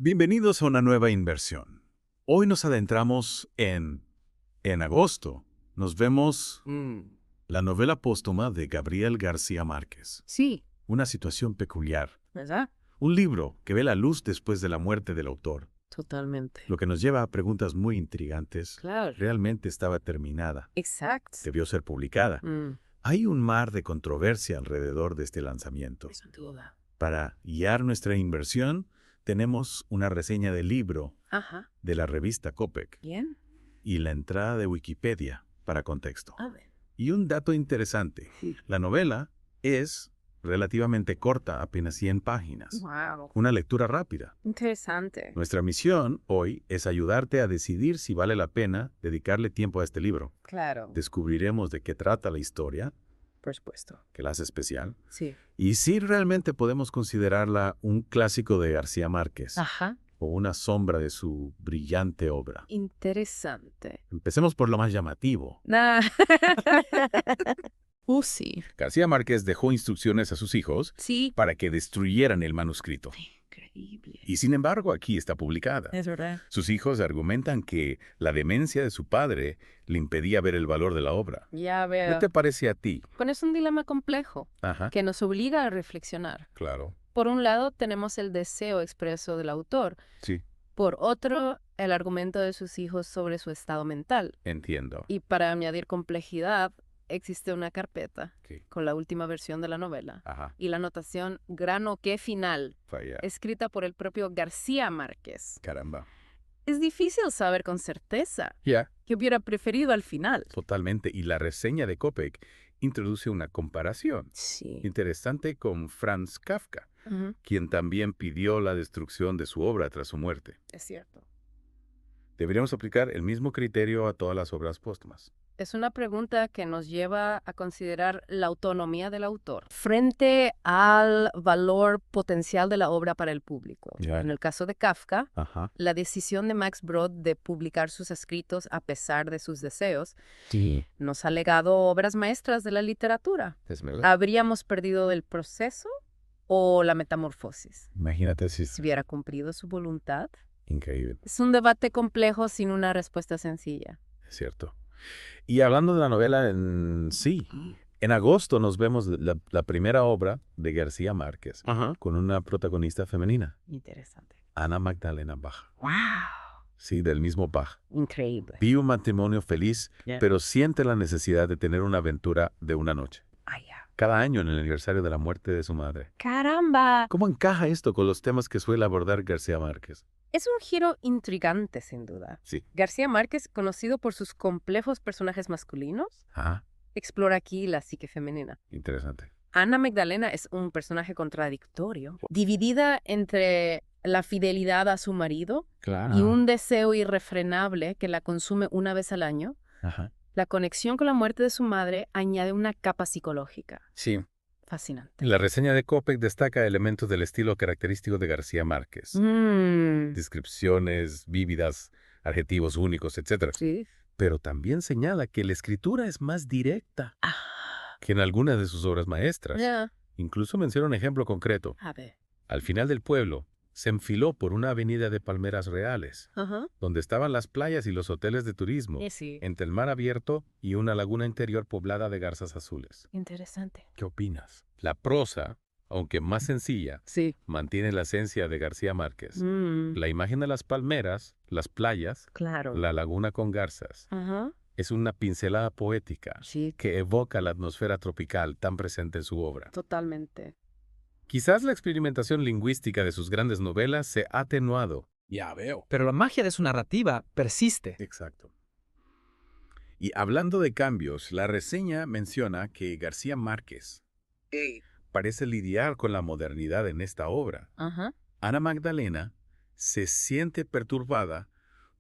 Bienvenidos a una nueva inversión. Hoy nos adentramos en agosto. Nos vemos la novela póstuma de Gabriel García Márquez. Sí, Una situación peculiar. ¿verdad? Un libro que ve la luz después de la muerte del autor. Totalmente. Lo que nos lleva a preguntas muy intrigantes. Claro. ¿Realmente estaba terminada? Exacto. ¿Debió ser publicada? Hay un mar de controversia alrededor de este lanzamiento. Sin duda. Para guiar nuestra inversión, tenemos una reseña del libro Ajá. de la revista Copec Bien. y la entrada de Wikipedia para contexto. A ver. Y un dato interesante, la novela es relativamente corta, apenas 100 páginas. Wow. Una lectura rápida. Interesante. Nuestra misión hoy es ayudarte a decidir si vale la pena dedicarle tiempo a este libro. Claro. Descubriremos de qué trata la historia, Por supuesto. que la hace especial, Sí. y si realmente podemos considerarla un clásico de García Márquez Ajá. o una sombra de su brillante obra. Interesante. Empecemos por lo más llamativo. Nah. Sí. García Márquez dejó instrucciones a sus hijos Sí. para que destruyeran el manuscrito. Increíble. Y sin embargo, aquí está publicada. Es verdad. Sus hijos argumentan que la demencia de su padre le impedía ver el valor de la obra. Ya ¿Qué veo. te parece a ti? Bueno, es un dilema complejo Ajá, que nos obliga a reflexionar. claro. Por un lado, tenemos el deseo expreso del autor. Sí, Por otro, el argumento de sus hijos sobre su estado mental. entiendo. Y para añadir complejidad, existe una carpeta Ok. con la última versión de la novela Ajá, y la anotación grano que final, vaya. escrita por el propio García Márquez. Caramba. Es difícil saber con certeza Ya, qué hubiera preferido al final. totalmente. Y la reseña de Copec introduce una comparación Sí. interesante con Franz Kafka, Ujú, quien también pidió la destrucción de su obra tras su muerte. es cierto. Deberíamos aplicar el mismo criterio a todas las obras póstumas. Es una pregunta que nos lleva a considerar la autonomía del autor frente al valor potencial de la obra para el público. Ya. En el caso de Kafka, Ajá. la decisión de Max Brod de publicar sus escritos a pesar de sus deseos Sí. nos ha legado obras maestras de la literatura. Es verdad. ¿Habríamos perdido el proceso o la metamorfosis? Imagínate si es Si hubiera cumplido su voluntad. increíble, Es un debate complejo sin una respuesta sencilla. es cierto. Y hablando de la novela en sí, en agosto nos vemos la primera obra de García Márquez Ajá. con una protagonista femenina, Interesante. Ana Magdalena Bach. ¡Wow! Sí, del mismo Bach. Increíble. Vive un matrimonio feliz, Ya. pero siente la necesidad de tener una aventura de una noche. Ah, ya. Cada año en el aniversario de la muerte de su madre. ¡Caramba! ¿Cómo encaja esto con los temas que suele abordar García Márquez? Es un giro intrigante, sin duda. Sí. García Márquez, conocido por sus complejos personajes masculinos, Ah, explora aquí la psique femenina. interesante. Ana Magdalena es un personaje contradictorio, dividida entre la fidelidad a su marido Claro. y un deseo irrefrenable que la consume una vez al año. Ajá. La conexión con la muerte de su madre añade una capa psicológica. Sí. Fascinante. La reseña de Copec destaca elementos del estilo característico de García Márquez. Descripciones vívidas, adjetivos únicos, etc. Sí. Pero también señala que la escritura es más directa Ah, que en algunas de sus obras maestras. ya. Incluso menciona un ejemplo concreto. A ver. Al final del pueblo, se enfiló por una avenida de palmeras reales, Ajá. donde estaban las playas y los hoteles de turismo, Sí. entre el mar abierto y una laguna interior poblada de garzas azules. Interesante. ¿Qué opinas? La prosa, aunque más sencilla, Sí. mantiene la esencia de García Márquez. Mm, La imagen de las palmeras, las playas, claro. la laguna con garzas, Ajá. es una pincelada poética Sí, que evoca la atmósfera tropical tan presente en su obra. totalmente. Quizás la experimentación lingüística de sus grandes novelas se ha atenuado. Ya veo. Pero la magia de su narrativa persiste. Exacto. Y hablando de cambios, la reseña menciona que García Márquez parece lidiar con la modernidad en esta obra. Ajá. Ana Magdalena se siente perturbada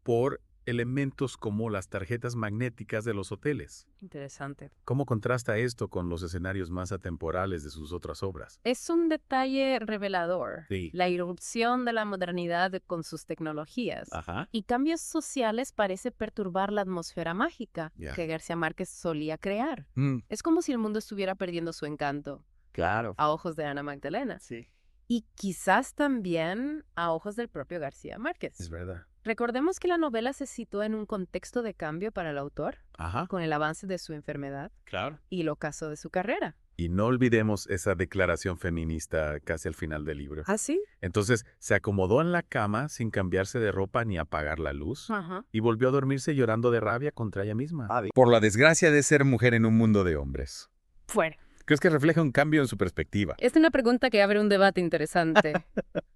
por elementos como las tarjetas magnéticas de los hoteles. Interesante. ¿Cómo contrasta esto con los escenarios más atemporales de sus otras obras? Es un detalle revelador. Sí. La irrupción de la modernidad con sus tecnologías. Ajá. Y cambios sociales parece perturbar la atmósfera mágica Ya. que García Márquez solía crear. Mm, Es como si el mundo estuviera perdiendo su encanto Claro. a ojos de Ana Magdalena. Sí. Y quizás también a ojos del propio García Márquez. Es verdad. Recordemos que la novela se sitúa en un contexto de cambio para el autor, Ajá, con el avance de su enfermedad claro. y el ocaso de su carrera. Y no olvidemos esa declaración feminista casi al final del libro. ¿Ah, sí? Entonces, se acomodó en la cama sin cambiarse de ropa ni apagar la luz Ajá. y volvió a dormirse llorando de rabia contra ella misma. Por la desgracia de ser mujer en un mundo de hombres. Fuera. ¿Crees que refleja un cambio en su perspectiva? Esta es una pregunta que abre un debate interesante.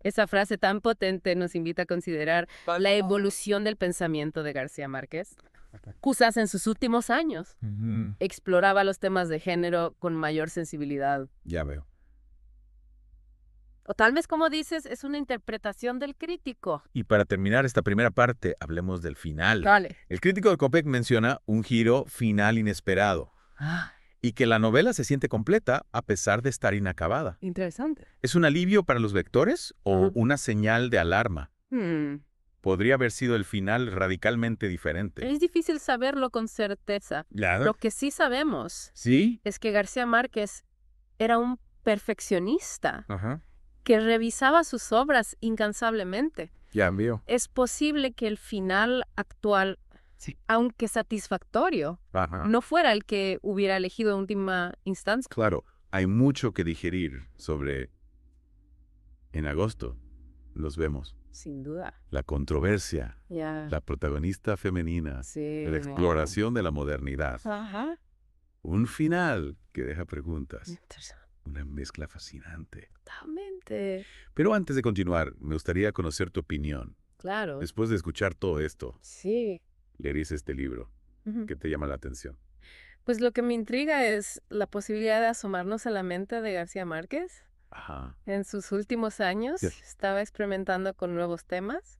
Esa frase tan potente nos invita a considerar la evolución del pensamiento de García Márquez. Quizás en sus últimos años exploraba los temas de género con mayor sensibilidad. Ya veo. O tal vez, como dices, es una interpretación del crítico. Y para terminar esta primera parte, hablemos del final. Dale. El crítico de Copec menciona un giro final inesperado y que la novela se siente completa a pesar de estar inacabada. Interesante. ¿Es un alivio para los lectores o una señal de alarma? Podría haber sido el final radicalmente diferente. Es difícil saberlo con certeza. Claro. Lo que sí sabemos ¿Sí? es que García Márquez era un perfeccionista Ajá. que revisaba sus obras incansablemente. Ya veo. Es posible que el final actual, aunque satisfactorio, no fuera el que hubiera elegido en última instancia. Claro, hay mucho que digerir sobre... En agosto los vemos. Sin duda. La controversia, Ya. la protagonista femenina, Sí. la exploración de la modernidad. Ajá. Un final que deja preguntas. Interesante. Una mezcla fascinante. Totalmente. Pero antes de continuar, me gustaría conocer tu opinión. Claro. Después de escuchar todo esto, Sí. leerías este libro. Ujú. ¿Qué te llama la atención? Pues lo que me intriga es la posibilidad de asomarnos a la mente de García Márquez. Ajá. En sus últimos años Sí. estaba experimentando con nuevos temas,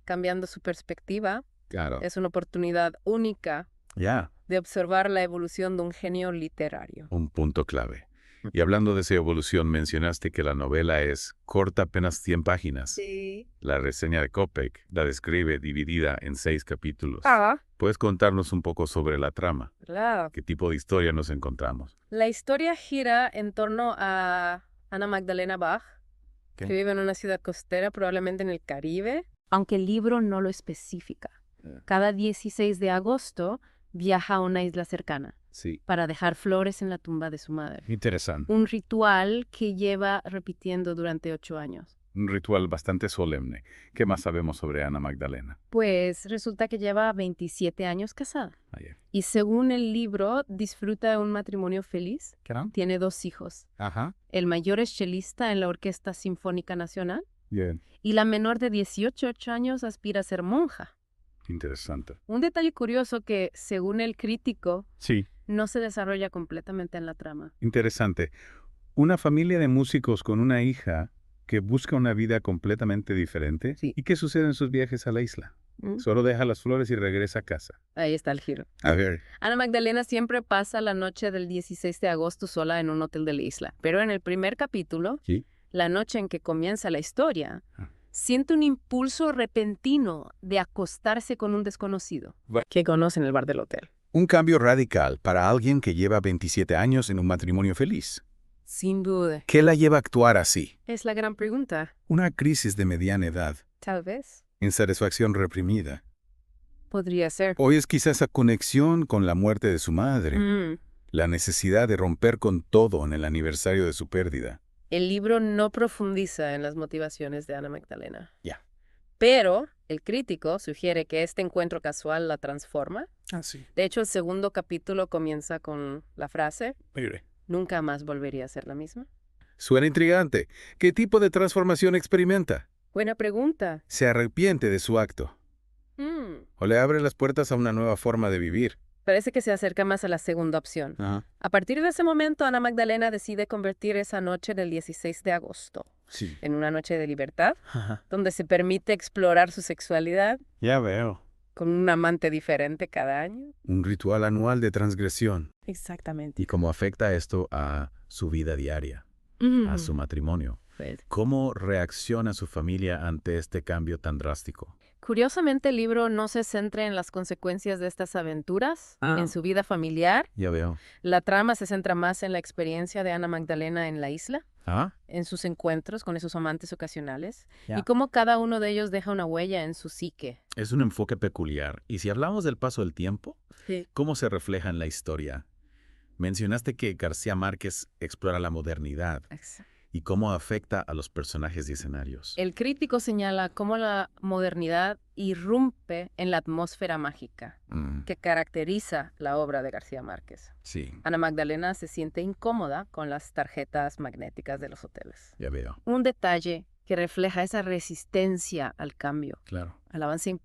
cambiando su perspectiva. Claro. Es una oportunidad única Ya. de observar la evolución de un genio literario. Un punto clave. Y hablando de esa evolución, mencionaste que la novela es corta, apenas 100 páginas. Sí. La reseña de Copec la describe dividida en 6 capítulos. Ah, ¿Puedes contarnos un poco sobre la trama? claro. ¿Qué tipo de historia nos encontramos? La historia gira en torno a Ana Magdalena Bach, ¿Qué? que vive en una ciudad costera, probablemente en el Caribe, aunque el libro no lo especifica. Cada 16 de agosto viaja a una isla cercana Sí. para dejar flores en la tumba de su madre. Interesante. Un ritual que lleva repitiendo durante 8 años. Un ritual bastante solemne. ¿Qué más sabemos sobre Ana Magdalena? Pues resulta que lleva 27 años casada. Ayer. Y según el libro, disfruta de un matrimonio feliz. ¿Qué no? Tiene 2 hijos. Ajá. El mayor es chelista en la Orquesta Sinfónica Nacional Bien. y la menor de 18 años aspira a ser monja. Interesante. Un detalle curioso que, según el crítico, Sí. no se desarrolla completamente en la trama. Interesante. Una familia de músicos con una hija que busca una vida completamente diferente. Sí. ¿Y qué sucede en sus viajes a la isla? ¿Mm? Solo deja las flores y regresa a casa. Ahí está el giro. A ver. Ana Magdalena siempre pasa la noche del 16 de agosto sola en un hotel de la isla. Pero en el primer capítulo, Sí. la noche en que comienza la historia, Ah. siente un impulso repentino de acostarse con un desconocido que conoce en el bar del hotel. Un cambio radical para alguien que lleva 27 años en un matrimonio feliz. Sin duda. ¿Qué la lleva a actuar así? Es la gran pregunta. Una crisis de mediana edad, Tal vez. insatisfacción reprimida. Podría ser. Hoy es quizás esa conexión con la muerte de su madre, la necesidad de romper con todo en el aniversario de su pérdida. El libro no profundiza en las motivaciones de Ana Magdalena. Ya. Pero el crítico sugiere que este encuentro casual la transforma. Sí. De hecho, el segundo capítulo comienza con la frase, Mire. nunca más volvería a ser la misma. Suena intrigante. ¿Qué tipo de transformación experimenta? Buena pregunta. ¿Se arrepiente de su acto? ¿O le abre las puertas a una nueva forma de vivir? Parece que se acerca más a la segunda opción. Ajá. A partir de ese momento, Ana Magdalena decide convertir esa noche del 16 de agosto Sí. en una noche de libertad, Ajá. donde se permite explorar su sexualidad Ya veo. con un amante diferente cada año. Un ritual anual de transgresión. Exactamente. ¿Y cómo afecta esto a su vida diaria, a su matrimonio? Pues, ¿Cómo reacciona su familia ante este cambio tan drástico? Curiosamente, el libro no se centra en las consecuencias de estas aventuras, en su vida familiar. Ya veo. La trama se centra más en la experiencia de Ana Magdalena en la isla, en sus encuentros con esos amantes ocasionales, y cómo cada uno de ellos deja una huella en su psique. Es un enfoque peculiar. Y si hablamos del paso del tiempo, Sí. ¿cómo se refleja en la historia? Mencionaste que García Márquez explora la modernidad y cómo afecta a los personajes y escenarios. El crítico señala cómo la modernidad irrumpe en la atmósfera mágica que caracteriza la obra de García Márquez. Sí, Ana Magdalena se siente incómoda con las tarjetas magnéticas de los hoteles. ya veo. Un detalle que refleja esa resistencia al cambio, Claro. al avance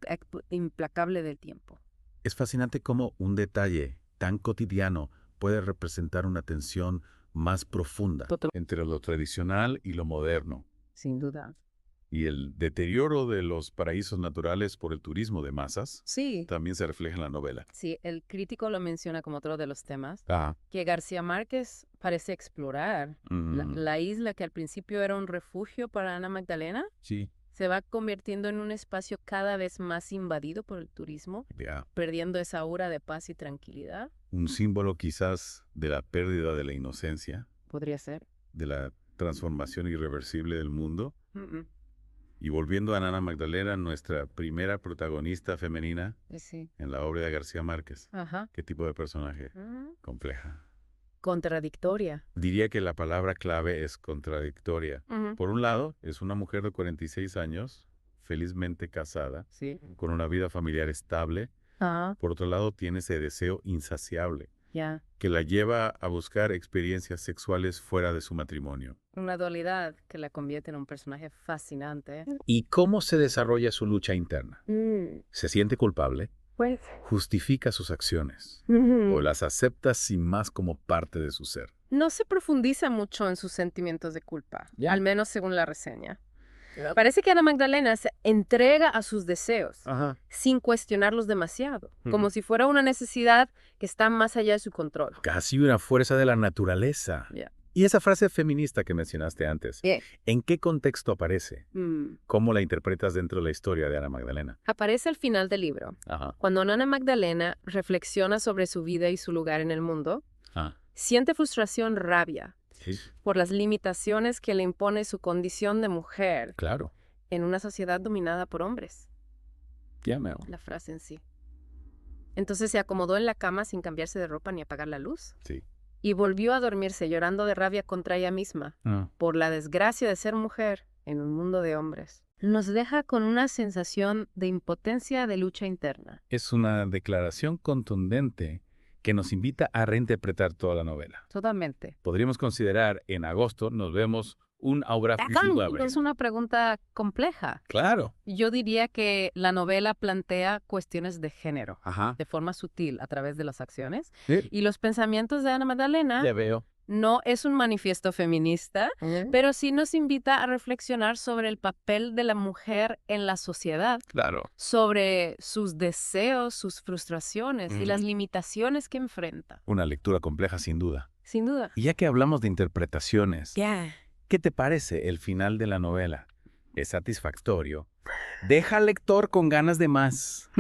implacable del tiempo. Es fascinante cómo un detalle tan cotidiano puede representar una tensión más profunda entre lo tradicional y lo moderno. Sin duda. Y el deterioro de los paraísos naturales por el turismo de masas Sí. también se refleja en la novela. Sí, el crítico lo menciona como otro de los temas Ah, que García Márquez parece explorar. La isla que al principio era un refugio para Ana Magdalena sí, se va convirtiendo en un espacio cada vez más invadido por el turismo, ya. perdiendo esa aura de paz y tranquilidad. Un símbolo quizás de la pérdida de la inocencia, Podría ser. de la transformación irreversible del mundo. Mm-mm. Y volviendo a Ana Magdalena, nuestra primera protagonista femenina Sí. en la obra de García Márquez. Ajá. ¿Qué tipo de personaje? Compleja. Contradictoria. Diría que la palabra clave es contradictoria. Ujú. Por un lado, es una mujer de 46 años, felizmente casada, Sí. con una vida familiar estable. Ajá. Por otro lado, tiene ese deseo insaciable Ya. que la lleva a buscar experiencias sexuales fuera de su matrimonio. Una dualidad que la convierte en un personaje fascinante. ¿Y cómo se desarrolla su lucha interna? ¿Se siente culpable? Pues. ¿Justifica sus acciones? ¿O las acepta sin más como parte de su ser? No se profundiza mucho en sus sentimientos de culpa, Ya. al menos según la reseña. Parece que Ana Magdalena se entrega a sus deseos sin cuestionarlos demasiado, como si fuera una necesidad que está más allá de su control. Casi una fuerza de la naturaleza. Ya. Y esa frase feminista que mencionaste antes, Bien. ¿en qué contexto aparece? ¿Cómo la interpretas dentro de la historia de Ana Magdalena? Aparece al final del libro. Ajá. Cuando Ana Magdalena reflexiona sobre su vida y su lugar en el mundo, Ah, siente frustración, rabia sí, por las limitaciones que le impone su condición de mujer claro. en una sociedad dominada por hombres. Ya me... La frase en sí. Entonces se acomodó en la cama sin cambiarse de ropa ni apagar la luz. Sí. Y volvió a dormirse llorando de rabia contra ella misma por la desgracia de ser mujer en un mundo de hombres. Nos deja con una sensación de impotencia, de lucha interna. Es una declaración contundente que nos invita a reinterpretar toda la novela. Totalmente. Podríamos considerar, en agosto, nos vemos un aura Es una pregunta compleja. Claro. Yo diría que la novela plantea cuestiones de género, Ajá. de forma sutil, a través de las acciones. Sí. Y los pensamientos de Ana Magdalena Ya veo. no es un manifiesto feminista, pero sí nos invita a reflexionar sobre el papel de la mujer en la sociedad, Claro. sobre sus deseos, sus frustraciones y las limitaciones que enfrenta. Una lectura compleja, sin duda. Sin duda. Y ya que hablamos de interpretaciones, Ya. ¿qué te parece el final de la novela? ¿Es satisfactorio? ¿Deja al lector con ganas de más?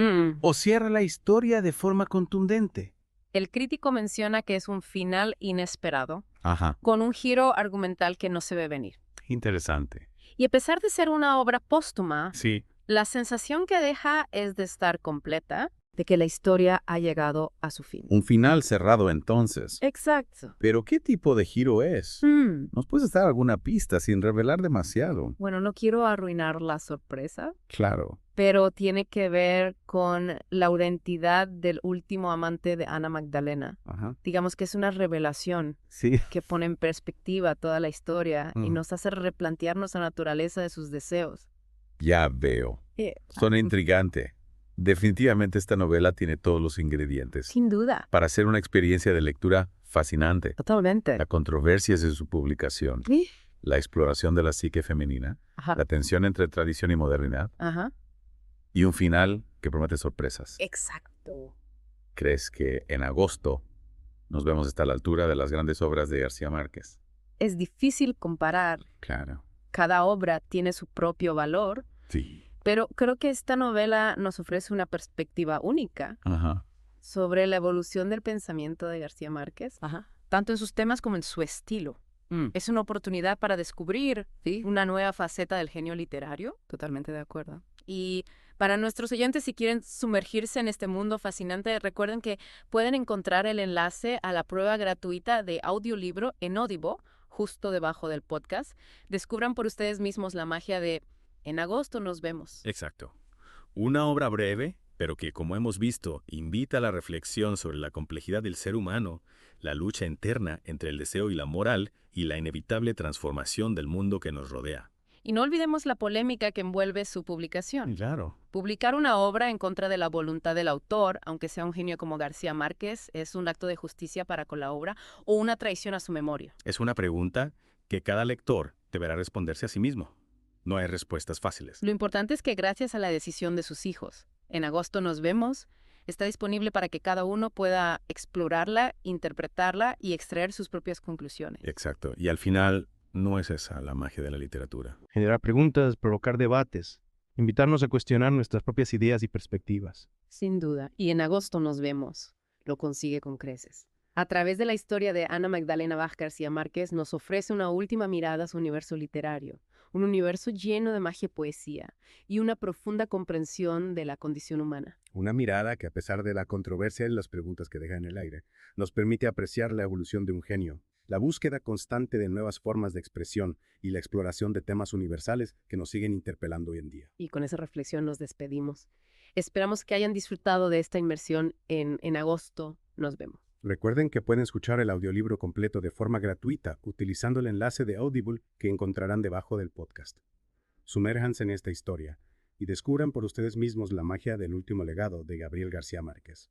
¿O cierra la historia de forma contundente? El crítico menciona que es un final inesperado, Ajá. con un giro argumental que no se ve venir. Interesante. Y a pesar de ser una obra póstuma, Sí. la sensación que deja es de estar completa, de que la historia ha llegado a su fin. Un final cerrado entonces. Exacto. ¿Pero qué tipo de giro es? ¿Nos puedes dar alguna pista sin revelar demasiado? Bueno, no quiero arruinar la sorpresa, Claro. pero tiene que ver con la identidad del último amante de Ana Magdalena. Ajá. Digamos que es una revelación Sí. que pone en perspectiva toda la historia y Mm. nos hace replantearnos la naturaleza de sus deseos. Ya veo. Suena intrigante. Definitivamente esta novela tiene todos los ingredientes Sin duda. para hacer una experiencia de lectura fascinante. Totalmente. La controversia de su publicación, Sí. la exploración de la psique femenina, Ajá. la tensión entre tradición y modernidad, Ajá. y un final que promete sorpresas. Exacto. ¿Crees que en agosto nos vemos hasta la altura de las grandes obras de García Márquez? Es difícil comparar. Claro. Cada obra tiene su propio valor, Sí. Pero creo que esta novela nos ofrece una perspectiva única Ajá. sobre la evolución del pensamiento de García Márquez. Ajá. Tanto en sus temas como en su estilo. Es una oportunidad para descubrir una nueva faceta del genio literario. Totalmente de acuerdo. Y para nuestros oyentes, si quieren sumergirse en este mundo fascinante, recuerden que pueden encontrar el enlace a la prueba gratuita de audiolibro en Audible, justo debajo del podcast. Descubran por ustedes mismos la magia de En agosto nos vemos. Exacto. Una obra breve, pero que, como hemos visto, invita a la reflexión sobre la complejidad del ser humano, la lucha interna entre el deseo y la moral y la inevitable transformación del mundo que nos rodea. Y no olvidemos la polémica que envuelve su publicación. Claro. Publicar una obra en contra de la voluntad del autor, aunque sea un genio como García Márquez, ¿es un acto de justicia para con la obra o una traición a su memoria? Es una pregunta que cada lector deberá responderse a sí mismo. No hay respuestas fáciles. Lo importante es que gracias a la decisión de sus hijos, En agosto nos vemos, está disponible para que cada uno pueda explorarla, interpretarla y extraer sus propias conclusiones. Exacto. Y al final, no es esa la magia de la literatura. Generar preguntas, provocar debates, invitarnos a cuestionar nuestras propias ideas y perspectivas. Sin duda. Y En agosto nos vemos. Lo consigue con creces. A través de la historia de Ana Magdalena Bach García Márquez nos ofrece una última mirada a su universo literario, un universo lleno de magia y poesía, y una profunda comprensión de la condición humana. Una mirada que, a pesar de la controversia y las preguntas que deja en el aire, nos permite apreciar la evolución de un genio, la búsqueda constante de nuevas formas de expresión y la exploración de temas universales que nos siguen interpelando hoy en día. Y con esa reflexión nos despedimos. Esperamos que hayan disfrutado de esta inmersión en agosto. Nos vemos. Recuerden que pueden escuchar el audiolibro completo de forma gratuita utilizando el enlace de Audible que encontrarán debajo del podcast. Sumérjanse en esta historia y descubran por ustedes mismos la magia del último legado de Gabriel García Márquez.